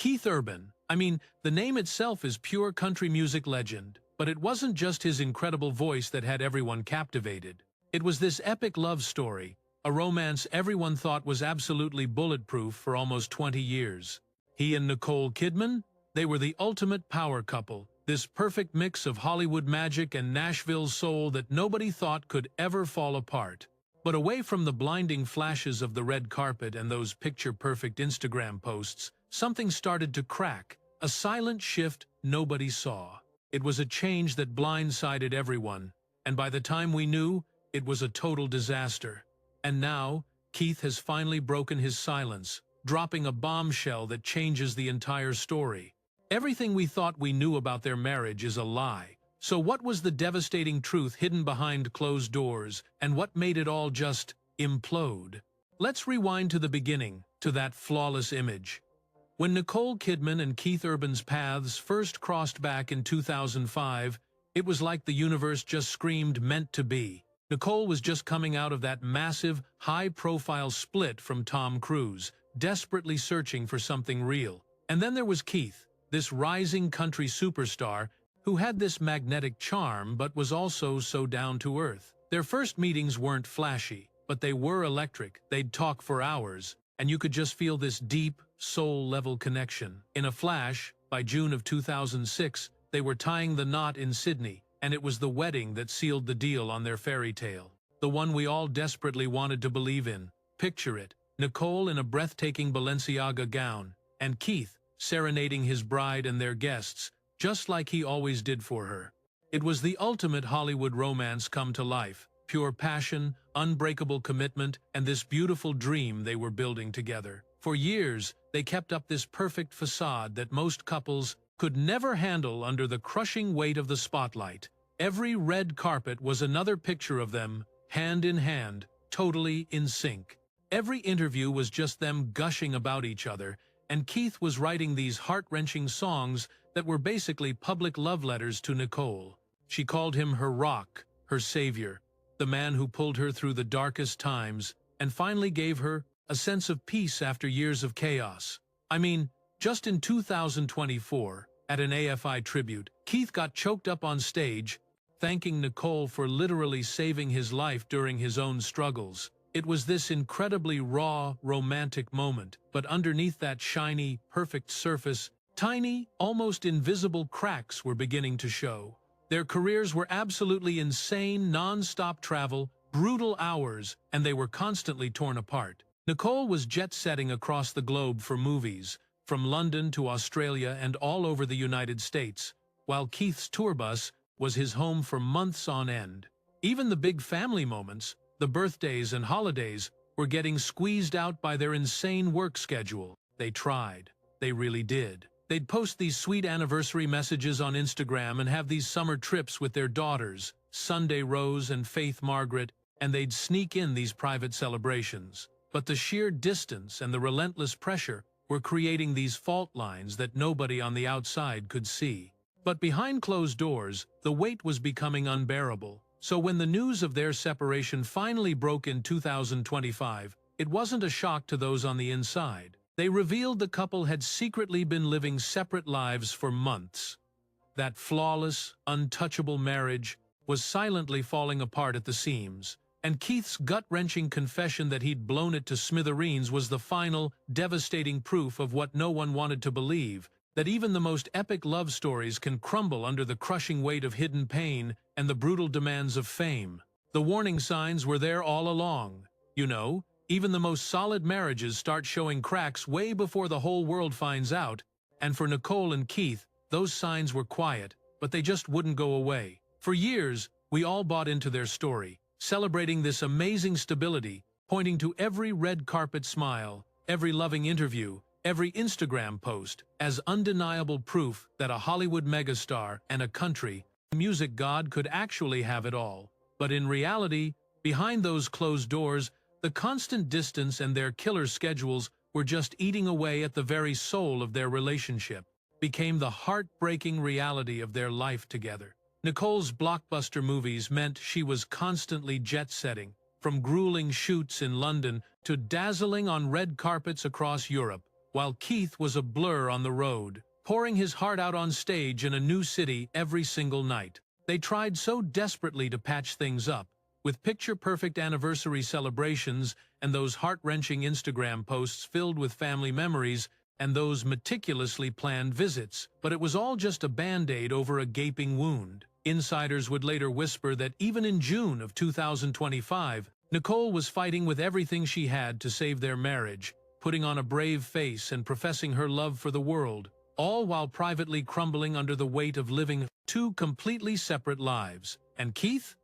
Keith Urban. I mean, the name itself is pure country music legend, but it wasn't just his incredible voice that had everyone captivated. It was this epic love story, a romance everyone thought was absolutely bulletproof for almost 20 years. He and Nicole Kidman, they were the ultimate power couple, this perfect mix of Hollywood magic and Nashville soul that nobody thought could ever fall apart. But away from the blinding flashes of the red carpet and those picture-perfect Instagram posts, something started to crack, a silent shift nobody saw. It was a change that blindsided everyone, and by the time we knew, it was a total disaster. And now, Keith has finally broken his silence, dropping a bombshell that changes the entire story. Everything we thought we knew about their marriage is a lie. So what was the devastating truth hidden behind closed doors, and what made it all just implode? Let's rewind to the beginning, to that flawless image. When Nicole Kidman and Keith Urban's paths first crossed back in 2005, it was like the universe just screamed meant to be. Nicole was just coming out of that massive, high-profile split from Tom Cruise, desperately searching for something real. And then there was Keith, this rising country superstar who had this magnetic charm but was also so down-to-earth. Their first meetings weren't flashy, but they were electric. They'd talk for hours, and you could just feel this deep, soul-level connection. In a flash, by June of 2006, they were tying the knot in Sydney, and it was the wedding that sealed the deal on their fairy tale. The one we all desperately wanted to believe in. Picture it, Nicole in a breathtaking Balenciaga gown, and Keith serenading his bride and their guests, just like he always did for her. It was the ultimate Hollywood romance come to life, pure passion, unbreakable commitment, and this beautiful dream they were building together. For years, they kept up this perfect facade that most couples could never handle under the crushing weight of the spotlight. Every red carpet was another picture of them, hand in hand, totally in sync. Every interview was just them gushing about each other, and Keith was writing these heart-wrenching songs that were basically public love letters to Nicole. She called him her rock, her savior, the man who pulled her through the darkest times, and finally gave her a sense of peace after years of chaos. I mean, just in 2024, at an AFI tribute, Keith got choked up on stage, thanking Nicole for literally saving his life during his own struggles. It was this incredibly raw, romantic moment, but underneath that shiny, perfect surface, tiny, almost invisible cracks were beginning to show. Their careers were absolutely insane, non-stop travel, brutal hours, and they were constantly torn apart. Nicole was jet-setting across the globe for movies, from London to Australia and all over the United States, while Keith's tour bus was his home for months on end. Even the big family moments, the birthdays and holidays, were getting squeezed out by their insane work schedule. They tried. They really did. They'd post these sweet anniversary messages on Instagram and have these summer trips with their daughters, Sunday Rose and Faith Margaret, and they'd sneak in these private celebrations. But the sheer distance and the relentless pressure were creating these fault lines that nobody on the outside could see. But behind closed doors, the weight was becoming unbearable. So when the news of their separation finally broke in 2025, it wasn't a shock to those on the inside. They revealed the couple had secretly been living separate lives for months. That flawless, untouchable marriage was silently falling apart at the seams, and Keith's gut-wrenching confession that he'd blown it to smithereens was the final, devastating proof of what no one wanted to believe, that even the most epic love stories can crumble under the crushing weight of hidden pain and the brutal demands of fame. The warning signs were there all along. You know, even the most solid marriages start showing cracks way before the whole world finds out, and for Nicole and Keith, those signs were quiet, but they just wouldn't go away. For years, we all bought into their story, celebrating this amazing stability, pointing to every red carpet smile, every loving interview, every Instagram post, as undeniable proof that a Hollywood megastar and a country music god could actually have it all. But in reality, behind those closed doors, the constant distance and their killer schedules were just eating away at the very soul of their relationship, became the heartbreaking reality of their life together. Nicole's blockbuster movies meant she was constantly jet-setting, from grueling shoots in London to dazzling on red carpets across Europe, while Keith was a blur on the road, pouring his heart out on stage in a new city every single night. They tried so desperately to patch things up, with picture-perfect anniversary celebrations and those heart-wrenching Instagram posts filled with family memories and those meticulously planned visits, but it was all just a band-aid over a gaping wound. Insiders would later whisper that even in June of 2025, Nicole was fighting with everything she had to save their marriage, putting on a brave face and professing her love for the world, all while privately crumbling under the weight of living two completely separate lives. And Keith?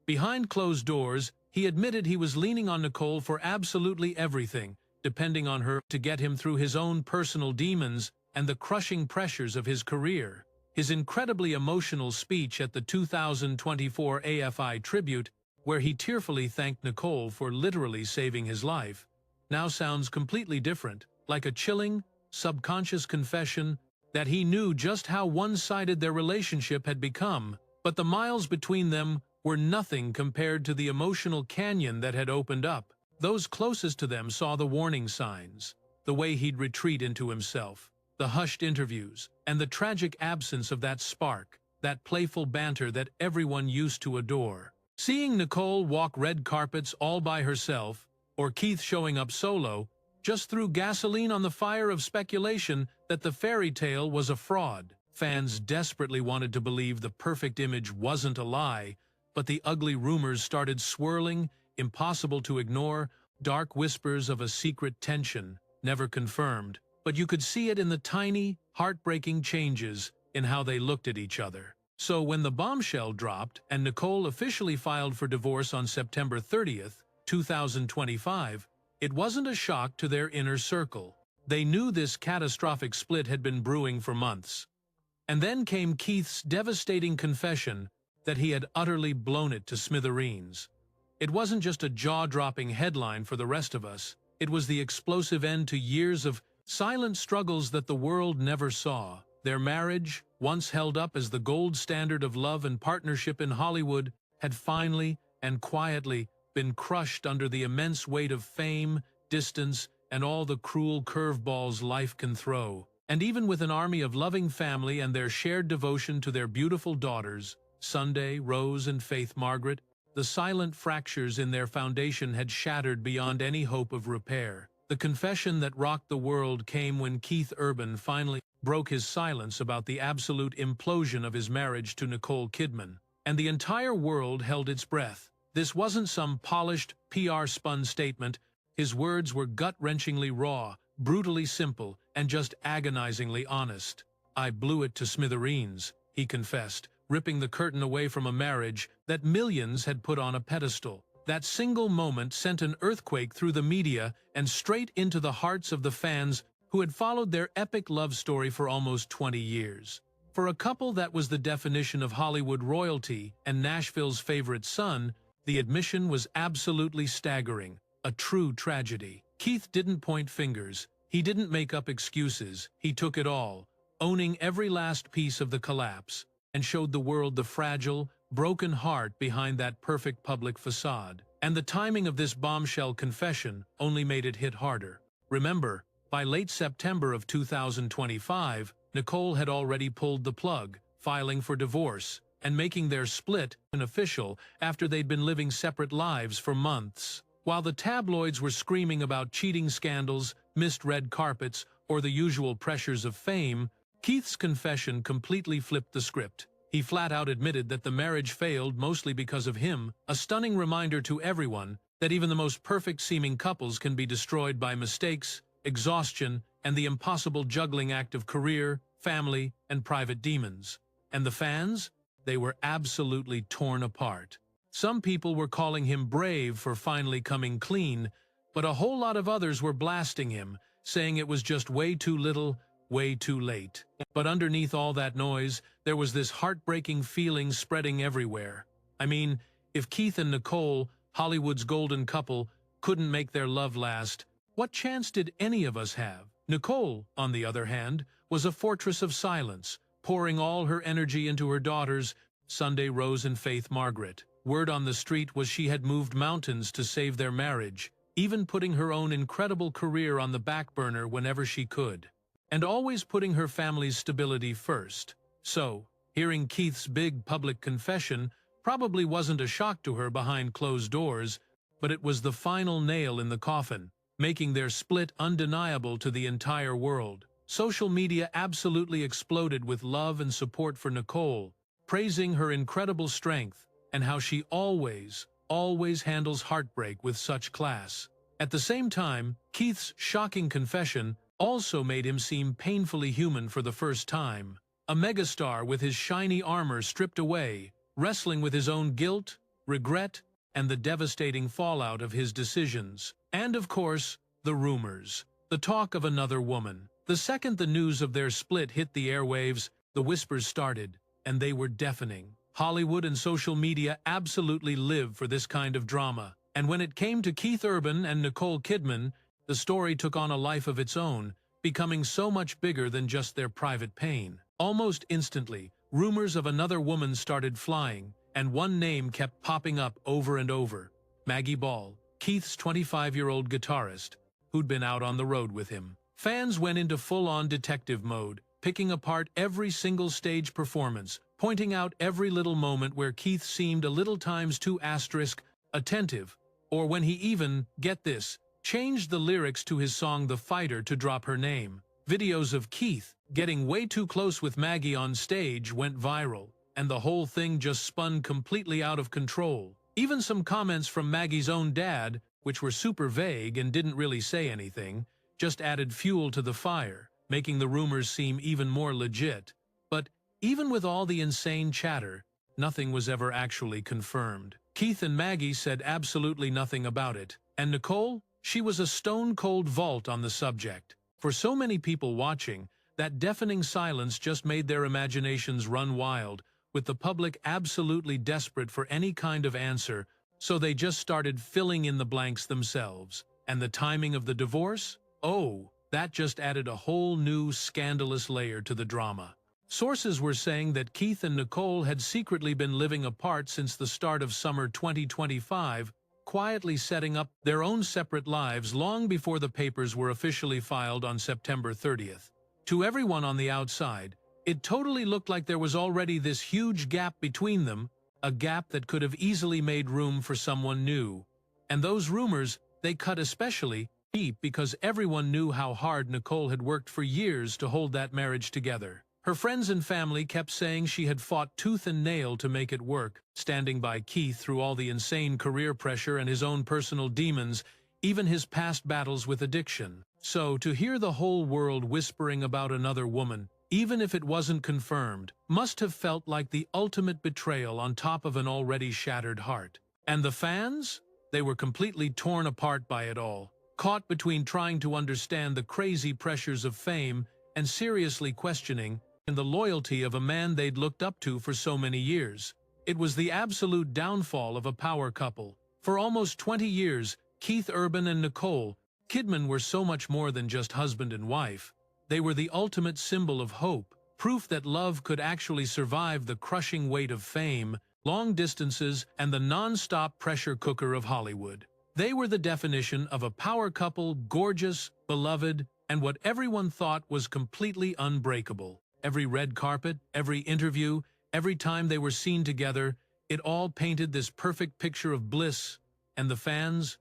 Behind closed doors, he admitted he was leaning on Nicole for absolutely everything, depending on her to get him through his own personal demons and the crushing pressures of his career. His incredibly emotional speech at the 2024 AFI tribute, where he tearfully thanked Nicole for literally saving his life, now sounds completely different, like a chilling, subconscious confession that he knew just how one-sided their relationship had become, but the miles between them were nothing compared to the emotional canyon that had opened up. Those closest to them saw the warning signs, the way he'd retreat into himself, the hushed interviews, and the tragic absence of that spark, that playful banter that everyone used to adore. Seeing Nicole walk red carpets all by herself, or Keith showing up solo, just threw gasoline on the fire of speculation that the fairy tale was a fraud. Fans desperately wanted to believe the perfect image wasn't a lie, but the ugly rumors started swirling, impossible to ignore, dark whispers of a secret tension, never confirmed. But you could see it in the tiny, heartbreaking changes in how they looked at each other. So when the bombshell dropped and Nicole officially filed for divorce on September 30th, 2025, it wasn't a shock to their inner circle. They knew this catastrophic split had been brewing for months. And then came Keith's devastating confession that he had utterly blown it to smithereens. It wasn't just a jaw-dropping headline for the rest of us. It was the explosive end to years of silent struggles that the world never saw. Their marriage, once held up as the gold standard of love and partnership in Hollywood, had finally and quietly been crushed under the immense weight of fame, distance, and all the cruel curveballs life can throw. And even with an army of loving family and their shared devotion to their beautiful daughters, Sunday, Rose, and Faith Margaret, the silent fractures in their foundation had shattered beyond any hope of repair. The confession that rocked the world came when Keith Urban finally broke his silence about the absolute implosion of his marriage to Nicole Kidman, and the entire world held its breath. This wasn't some polished, PR-spun statement. His words were gut-wrenchingly raw, brutally simple, and just agonizingly honest. "I blew it to smithereens," he confessed, ripping the curtain away from a marriage that millions had put on a pedestal. That single moment sent an earthquake through the media and straight into the hearts of the fans who had followed their epic love story for almost 20 years. For a couple that was the definition of Hollywood royalty and Nashville's favorite son, the admission was absolutely staggering, a true tragedy. Keith didn't point fingers, he didn't make up excuses, he took it all, owning every last piece of the collapse, and showed the world the fragile, broken heart behind that perfect public facade. And the timing of this bombshell confession only made it hit harder. Remember, by late September of 2025, Nicole had already pulled the plug, filing for divorce, and making their split official after they'd been living separate lives for months. While the tabloids were screaming about cheating scandals, missed red carpets, or the usual pressures of fame, Keith's confession completely flipped the script. He flat-out admitted that the marriage failed mostly because of him, a stunning reminder to everyone that even the most perfect-seeming couples can be destroyed by mistakes, exhaustion, and the impossible juggling act of career, family, and private demons. And the fans? They were absolutely torn apart. Some people were calling him brave for finally coming clean, but a whole lot of others were blasting him, saying it was just way too little, way too late. But underneath all that noise, there was this heartbreaking feeling spreading everywhere. I mean, if Keith and Nicole, Hollywood's golden couple, couldn't make their love last, what chance did any of us have? Nicole, on the other hand, was a fortress of silence, pouring all her energy into her daughters, Sunday, Rose, and Faith Margaret. Word on the street was she had moved mountains to save their marriage, even putting her own incredible career on the back burner whenever she could, and always putting her family's stability first. So, hearing Keith's big public confession probably wasn't a shock to her behind closed doors, but it was the final nail in the coffin, making their split undeniable to the entire world. Social media absolutely exploded with love and support for Nicole, praising her incredible strength and how she always handles heartbreak with such class. At the same time, Keith's shocking confession also made him seem painfully human for the first time. A megastar with his shiny armor stripped away, wrestling with his own guilt, regret, and the devastating fallout of his decisions. And of course, the rumors. The talk of another woman. The second the news of their split hit the airwaves, the whispers started, and they were deafening. Hollywood and social media absolutely live for this kind of drama. And when it came to Keith Urban and Nicole Kidman, the story took on a life of its own, becoming so much bigger than just their private pain. Almost instantly, rumors of another woman started flying, and one name kept popping up over and over. Maggie Ball, Keith's 25-year-old guitarist, who'd been out on the road with him. Fans went into full-on detective mode, picking apart every single stage performance, pointing out every little moment where Keith seemed a little times too attentive, or when he even, get this, changed the lyrics to his song The Fighter to drop her name. Videos of Keith getting way too close with Maggie on stage went viral, and the whole thing just spun completely out of control. Even some comments from Maggie's own dad, which were super vague and didn't really say anything, just added fuel to the fire, making the rumors seem even more legit. But even with all the insane chatter, nothing was ever actually confirmed. Keith and Maggie said absolutely nothing about it, and Nicole, she was a stone-cold vault on the subject. For so many people watching, that deafening silence just made their imaginations run wild, with the public absolutely desperate for any kind of answer, so they just started filling in the blanks themselves. And the timing of the divorce? Oh, that just added a whole new scandalous layer to the drama. Sources were saying that Keith and Nicole had secretly been living apart since the start of summer 2025, quietly setting up their own separate lives long before the papers were officially filed on September 30th. To everyone on the outside, it totally looked like there was already this huge gap between them, a gap that could have easily made room for someone new. And those rumors, they cut especially deep because everyone knew how hard Nicole had worked for years to hold that marriage together. Her friends and family kept saying she had fought tooth and nail to make it work, standing by Keith through all the insane career pressure and his own personal demons, even his past battles with addiction. So, to hear the whole world whispering about another woman, even if it wasn't confirmed, must have felt like the ultimate betrayal on top of an already shattered heart. And the fans? They were completely torn apart by it all, caught between trying to understand the crazy pressures of fame and seriously questioning the loyalty of a man they'd looked up to for so many years. It was the absolute downfall of a power couple. For almost 20 years, Keith Urban and Nicole Kidman were so much more than just husband and wife. They were the ultimate symbol of hope, proof that love could actually survive the crushing weight of fame, long distances, and the non-stop pressure cooker of Hollywood. They were the definition of a power couple, gorgeous, beloved, and what everyone thought was completely unbreakable. Every red carpet, every interview, every time they were seen together, it all painted this perfect picture of bliss. And the fans?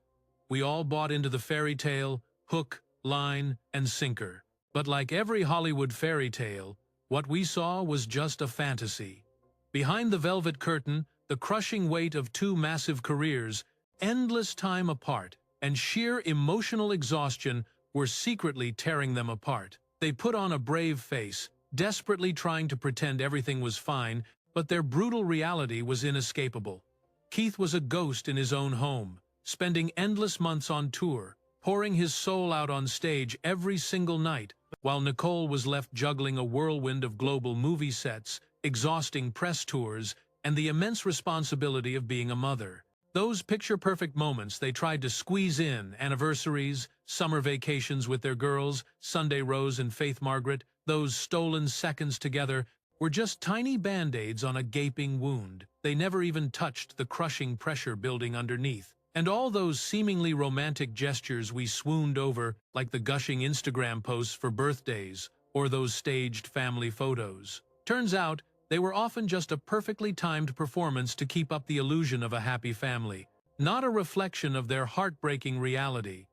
We all bought into the fairy tale, hook, line, and sinker. But like every Hollywood fairy tale, what we saw was just a fantasy. Behind the velvet curtain, the crushing weight of two massive careers, endless time apart, and sheer emotional exhaustion were secretly tearing them apart. They put on a brave face, desperately trying to pretend everything was fine, but their brutal reality was inescapable. Keith was a ghost in his own home, spending endless months on tour, pouring his soul out on stage every single night, while Nicole was left juggling a whirlwind of global movie sets, exhausting press tours, and the immense responsibility of being a mother. Those picture-perfect moments they tried to squeeze in, anniversaries, summer vacations with their girls, Sunday Rose and Faith Margaret, those stolen seconds together, were just tiny band-aids on a gaping wound. They never even touched the crushing pressure building underneath. And all those seemingly romantic gestures we swooned over, like the gushing Instagram posts for birthdays, or those staged family photos. Turns out, they were often just a perfectly timed performance to keep up the illusion of a happy family, not a reflection of their heartbreaking reality.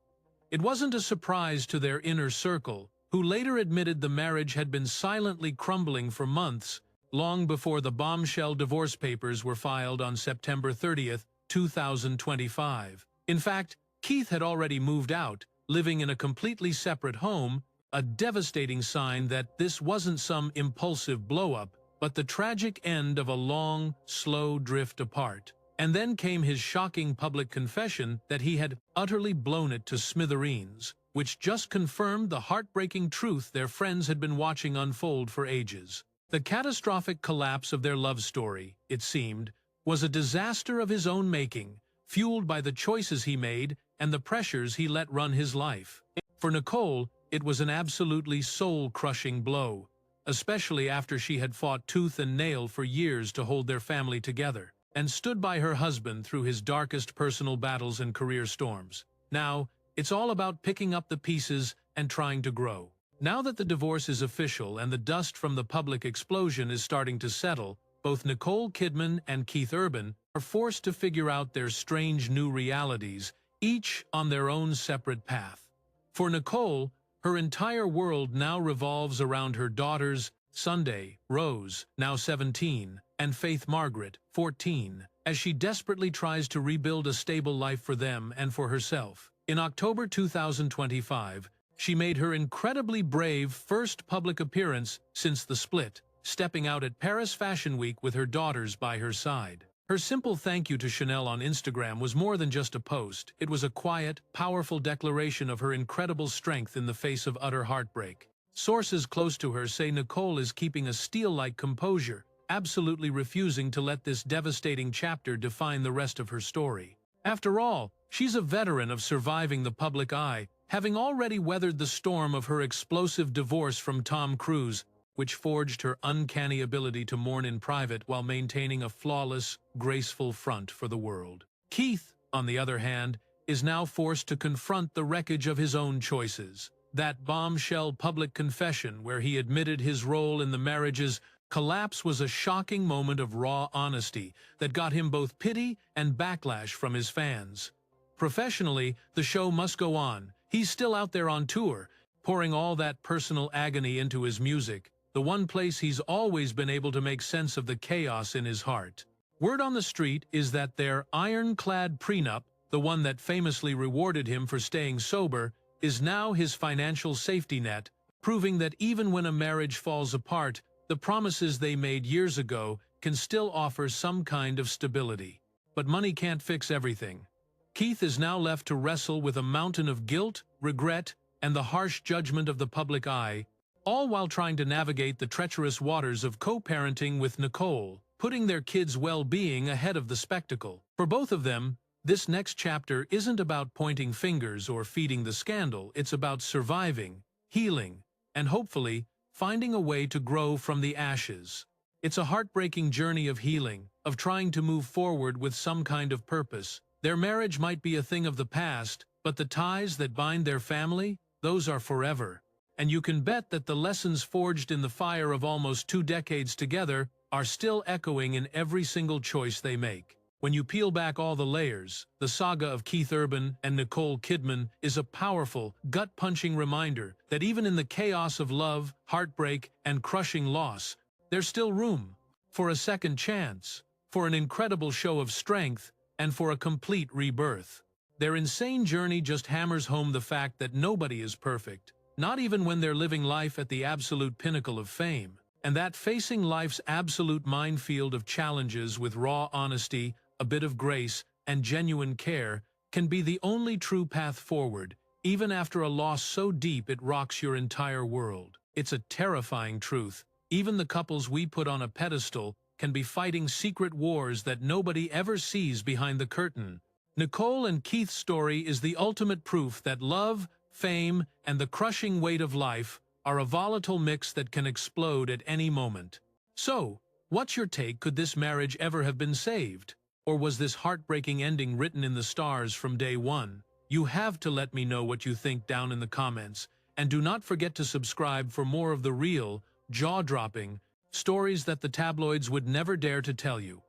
It wasn't a surprise to their inner circle, who later admitted the marriage had been silently crumbling for months, long before the bombshell divorce papers were filed on September 30th, 2025. In fact, Keith had already moved out, living in a completely separate home, a devastating sign that this wasn't some impulsive blow-up, but the tragic end of a long, slow drift apart. And then came his shocking public confession that he had utterly blown it to smithereens, which just confirmed the heartbreaking truth their friends had been watching unfold for ages. The catastrophic collapse of their love story, it seemed, was a disaster of his own making, fueled by the choices he made and the pressures he let run his life. For Nicole, it was an absolutely soul-crushing blow, especially after she had fought tooth and nail for years to hold their family together, and stood by her husband through his darkest personal battles and career storms. Now, it's all about picking up the pieces and trying to grow. Now that the divorce is official and the dust from the public explosion is starting to settle, both Nicole Kidman and Keith Urban are forced to figure out their strange new realities, each on their own separate path. For Nicole, her entire world now revolves around her daughters, Sunday, Rose, now 17, and Faith Margaret, 14, as she desperately tries to rebuild a stable life for them and for herself. In October 2025, she made her incredibly brave first public appearance since the split, stepping out at Paris Fashion Week with her daughters by her side. Her simple thank you to Chanel on Instagram was more than just a post. It was a quiet, powerful declaration of her incredible strength in the face of utter heartbreak. Sources close to her say Nicole is keeping a steel-like composure, absolutely refusing to let this devastating chapter define the rest of her story. After all, she's a veteran of surviving the public eye, having already weathered the storm of her explosive divorce from Tom Cruise, which forged her uncanny ability to mourn in private while maintaining a flawless, graceful front for the world. Keith, on the other hand, is now forced to confront the wreckage of his own choices. That bombshell public confession where he admitted his role in the marriage's collapse was a shocking moment of raw honesty that got him both pity and backlash from his fans. Professionally, the show must go on. He's still out there on tour, pouring all that personal agony into his music, the one place he's always been able to make sense of the chaos in his heart. Word on the street is that their ironclad prenup, the one that famously rewarded him for staying sober, is now his financial safety net, proving that even when a marriage falls apart, the promises they made years ago can still offer some kind of stability. But money can't fix everything. Keith is now left to wrestle with a mountain of guilt, regret, and the harsh judgment of the public eye, all while trying to navigate the treacherous waters of co-parenting with Nicole, putting their kids' well-being ahead of the spectacle. For both of them, this next chapter isn't about pointing fingers or feeding the scandal. It's about surviving, healing, and hopefully, finding a way to grow from the ashes. It's a heartbreaking journey of healing, of trying to move forward with some kind of purpose. Their marriage might be a thing of the past, but the ties that bind their family, those are forever. And you can bet that the lessons forged in the fire of almost 2 decades together are still echoing in every single choice they make. When you peel back all the layers, the saga of Keith Urban and Nicole Kidman is a powerful, gut-punching reminder that even in the chaos of love, heartbreak, and crushing loss, there's still room for a second chance, for an incredible show of strength, and for a complete rebirth. Their insane journey just hammers home the fact that nobody is perfect, not even when they're living life at the absolute pinnacle of fame, and that facing life's absolute minefield of challenges with raw honesty, a bit of grace, and genuine care can be the only true path forward, even after a loss so deep it rocks your entire world. It's a terrifying truth. Even the couples we put on a pedestal can be fighting secret wars that nobody ever sees behind the curtain. Nicole and Keith's story is the ultimate proof that love, fame, and the crushing weight of life are a volatile mix that can explode at any moment. So, what's your take? Could this marriage ever have been saved? Or was this heartbreaking ending written in the stars from day one? You have to let me know what you think down in the comments, and do not forget to subscribe for more of the real, jaw-dropping stories that the tabloids would never dare to tell you.